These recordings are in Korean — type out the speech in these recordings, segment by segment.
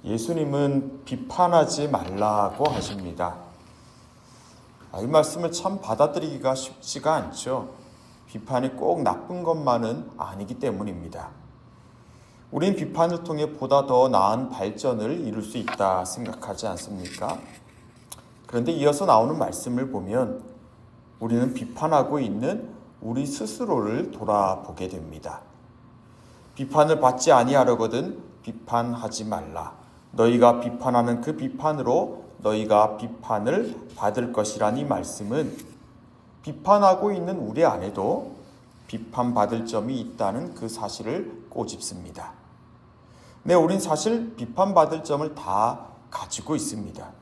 예수님은 비판하지 말라고 하십니다. 이 말씀을 참 받아들이기가 쉽지가 않죠. 비판이 꼭 나쁜 것만은 아니기 때문입니다. 우린 비판을 통해 보다 더 나은 발전을 이룰 수 있다 생각하지 않습니까? 그런데 이어서 나오는 말씀을 보면 우리는 비판하고 있는 우리 스스로를 돌아보게 됩니다. 비판을 받지 아니하려거든 비판하지 말라. 너희가 비판하는 그 비판으로 너희가 비판을 받을 것이라는 이 말씀은 비판하고 있는 우리 안에도 비판받을 점이 있다는 그 사실을 꼬집습니다. 네, 우린 사실 비판받을 점을 다 가지고 있습니다.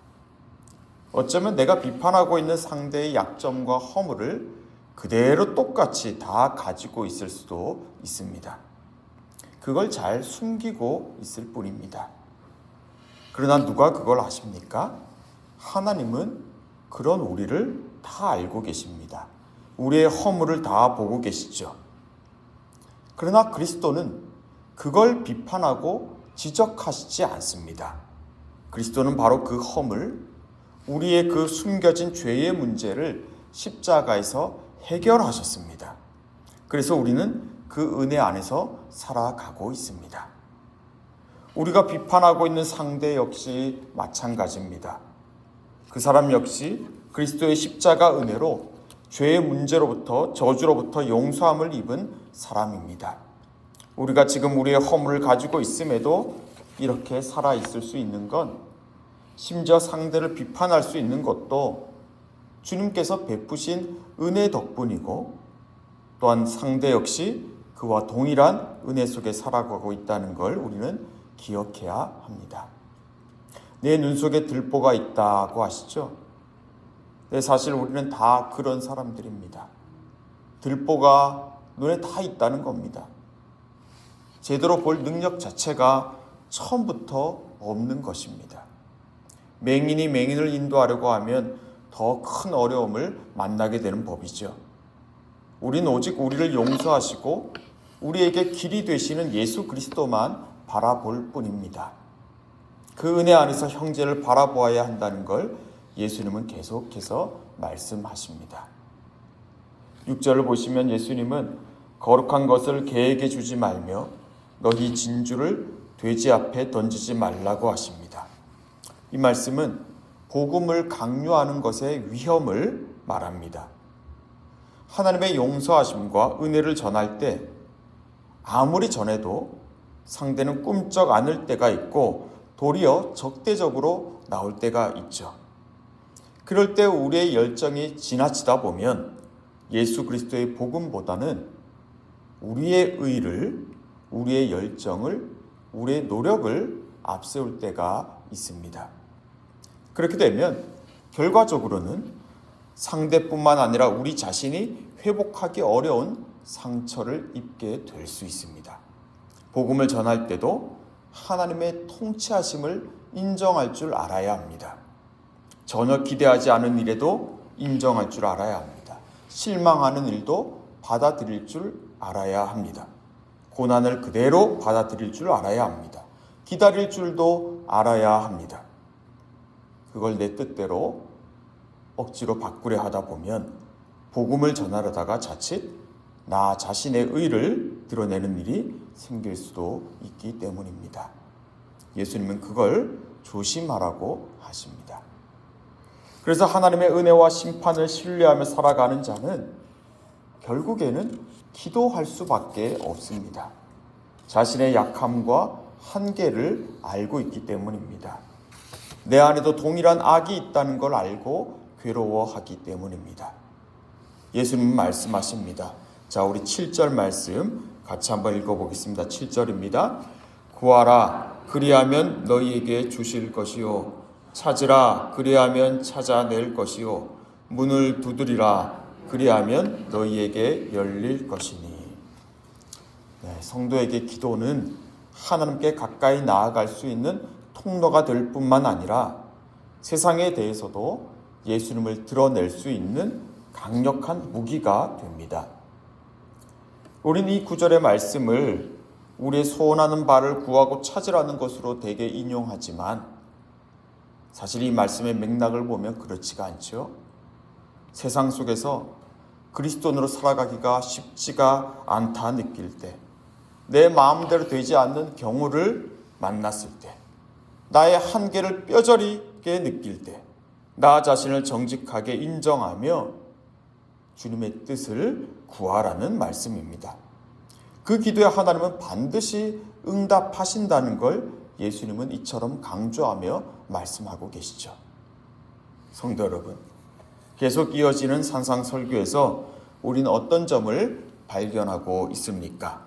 어쩌면 내가 비판하고 있는 상대의 약점과 허물을 그대로 똑같이 다 가지고 있을 수도 있습니다. 그걸 잘 숨기고 있을 뿐입니다. 그러나 누가 그걸 아십니까? 하나님은 그런 우리를 다 알고 계십니다. 우리의 허물을 다 보고 계시죠. 그러나 그리스도는 그걸 비판하고 지적하시지 않습니다. 그리스도는 바로 그 허물, 우리의 그 숨겨진 죄의 문제를 십자가에서 해결하셨습니다. 그래서 우리는 그 은혜 안에서 살아가고 있습니다. 우리가 비판하고 있는 상대 역시 마찬가지입니다. 그 사람 역시 그리스도의 십자가 은혜로 죄의 문제로부터 저주로부터 용서함을 입은 사람입니다. 우리가 지금 우리의 허물을 가지고 있음에도 이렇게 살아있을 수 있는 건, 심지어 상대를 비판할 수 있는 것도 주님께서 베푸신 은혜 덕분이고, 또한 상대 역시 그와 동일한 은혜 속에 살아가고 있다는 걸 우리는 기억해야 합니다. 내 눈 속에 들보가 있다고 하시죠? 네, 사실 우리는 다 그런 사람들입니다. 들보가 눈에 다 있다는 겁니다. 제대로 볼 능력 자체가 처음부터 없는 것입니다. 맹인이 맹인을 인도하려고 하면 더 큰 어려움을 만나게 되는 법이죠. 우리는 오직 우리를 용서하시고 우리에게 길이 되시는 예수 그리스도만 바라볼 뿐입니다. 그 은혜 안에서 형제를 바라보아야 한다는 걸 예수님은 계속해서 말씀하십니다. 6절을 보시면 예수님은 거룩한 것을 개에게 주지 말며 너희 진주를 돼지 앞에 던지지 말라고 하십니다. 이 말씀은 복음을 강요하는 것의 위험을 말합니다. 하나님의 용서하심과 은혜를 전할 때 아무리 전해도 상대는 꿈쩍 않을 때가 있고 도리어 적대적으로 나올 때가 있죠. 그럴 때 우리의 열정이 지나치다 보면 예수 그리스도의 복음보다는 우리의 의를, 우리의 열정을, 우리의 노력을 앞세울 때가 있습니다. 그렇게 되면 결과적으로는 상대뿐만 아니라 우리 자신이 회복하기 어려운 상처를 입게 될 수 있습니다. 복음을 전할 때도 하나님의 통치하심을 인정할 줄 알아야 합니다. 전혀 기대하지 않은 일에도 인정할 줄 알아야 합니다. 실망하는 일도 받아들일 줄 알아야 합니다. 고난을 그대로 받아들일 줄 알아야 합니다. 기다릴 줄도 알아야 합니다. 그걸 내 뜻대로 억지로 바꾸려 하다 보면 복음을 전하려다가 자칫 나 자신의 의를 드러내는 일이 생길 수도 있기 때문입니다. 예수님은 그걸 조심하라고 하십니다. 그래서 하나님의 은혜와 심판을 신뢰하며 살아가는 자는 결국에는 기도할 수밖에 없습니다. 자신의 약함과 한계를 알고 있기 때문입니다. 내 안에도 동일한 악이 있다는 걸 알고 괴로워하기 때문입니다. 예수님은 말씀하십니다. 자, 우리 7절 말씀 같이 한번 읽어보겠습니다. 7절입니다. 구하라 그리하면 너희에게 주실 것이요 찾으라 그리하면 찾아낼 것이요 문을 두드리라 그리하면 너희에게 열릴 것이니. 네, 성도에게 기도는 하나님께 가까이 나아갈 수 있는 통로가 될 뿐만 아니라 세상에 대해서도 예수님을 드러낼 수 있는 강력한 무기가 됩니다. 우리는 이 구절의 말씀을 우리의 소원하는 바를 구하고 찾으라는 것으로 대개 인용하지만 사실 이 말씀의 맥락을 보면 그렇지가 않죠. 세상 속에서 그리스도인으로 살아가기가 쉽지가 않다 느낄 때, 내 마음대로 되지 않는 경우를 만났을 때, 나의 한계를 뼈저리게 느낄 때, 나 자신을 정직하게 인정하며 주님의 뜻을 구하라는 말씀입니다. 그 기도에 하나님은 반드시 응답하신다는 걸 예수님은 이처럼 강조하며 말씀하고 계시죠. 성도 여러분, 계속 이어지는 산상설교에서 우리는 어떤 점을 발견하고 있습니까?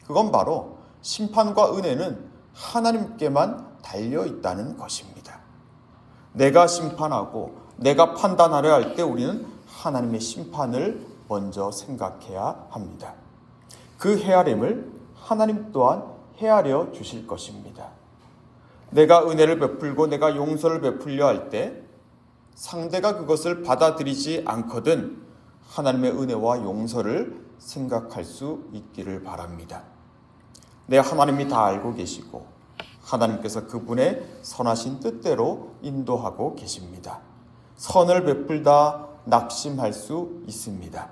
그건 바로 심판과 은혜는 하나님께만 달려 있다는 것입니다. 내가 심판하고 내가 판단하려 할 때 우리는 하나님의 심판을 먼저 생각해야 합니다. 그 헤아림을 하나님 또한 헤아려 주실 것입니다. 내가 은혜를 베풀고 내가 용서를 베풀려 할 때 상대가 그것을 받아들이지 않거든 하나님의 은혜와 용서를 생각할 수 있기를 바랍니다. 내 하나님이 다 알고 계시고 하나님께서 그분의 선하신 뜻대로 인도하고 계십니다. 선을 베풀다 낙심할 수 있습니다.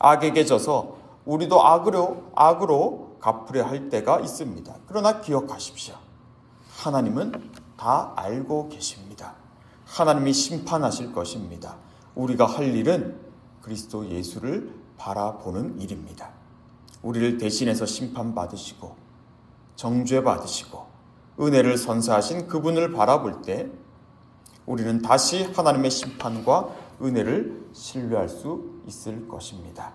악에게 져서 우리도 악으로 갚으려 할 때가 있습니다. 그러나 기억하십시오. 하나님은 다 알고 계십니다. 하나님이 심판하실 것입니다. 우리가 할 일은 그리스도 예수를 바라보는 일입니다. 우리를 대신해서 심판받으시고 정죄받으시고 은혜를 선사하신 그분을 바라볼 때 우리는 다시 하나님의 심판과 은혜를 신뢰할 수 있을 것입니다.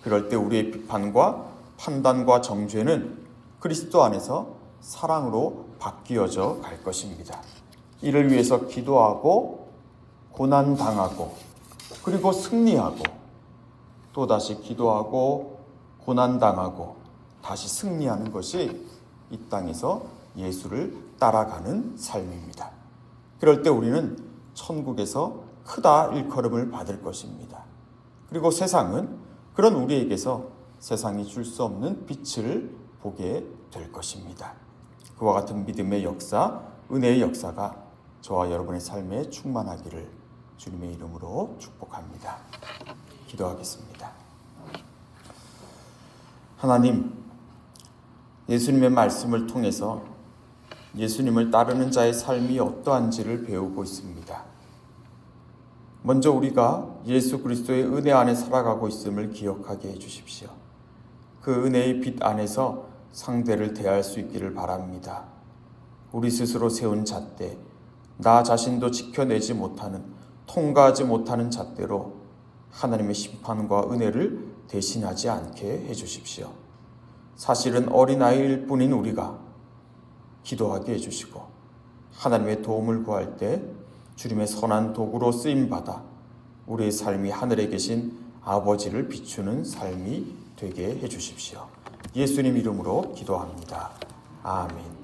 그럴 때 우리의 비판과 판단과 정죄는 그리스도 안에서 사랑으로 바뀌어져 갈 것입니다. 이를 위해서 기도하고 고난당하고 그리고 승리하고 또다시 기도하고 고난당하고 다시 승리하는 것이 이 땅에서 예수를 따라가는 삶입니다. 그럴 때 우리는 천국에서 크다 일컬음을 받을 것입니다. 그리고 세상은 그런 우리에게서 세상이 줄 수 없는 빛을 보게 될 것입니다. 그와 같은 믿음의 역사, 은혜의 역사가 저와 여러분의 삶에 충만하기를 주님의 이름으로 축복합니다. 기도하겠습니다. 하나님, 예수님의 말씀을 통해서 예수님을 따르는 자의 삶이 어떠한지를 배우고 있습니다. 먼저 우리가 예수 그리스도의 은혜 안에 살아가고 있음을 기억하게 해주십시오. 그 은혜의 빛 안에서 상대를 대할 수 있기를 바랍니다. 우리 스스로 세운 잣대, 나 자신도 지켜내지 못하는, 통과하지 못하는 잣대로 하나님의 심판과 은혜를 대신하지 않게 해주십시오. 사실은 어린아이일 뿐인 우리가 기도하게 해주시고 하나님의 도움을 구할 때 주님의 선한 도구로 쓰임받아 우리의 삶이 하늘에 계신 아버지를 비추는 삶이 되게 해주십시오. 예수님 이름으로 기도합니다. 아멘.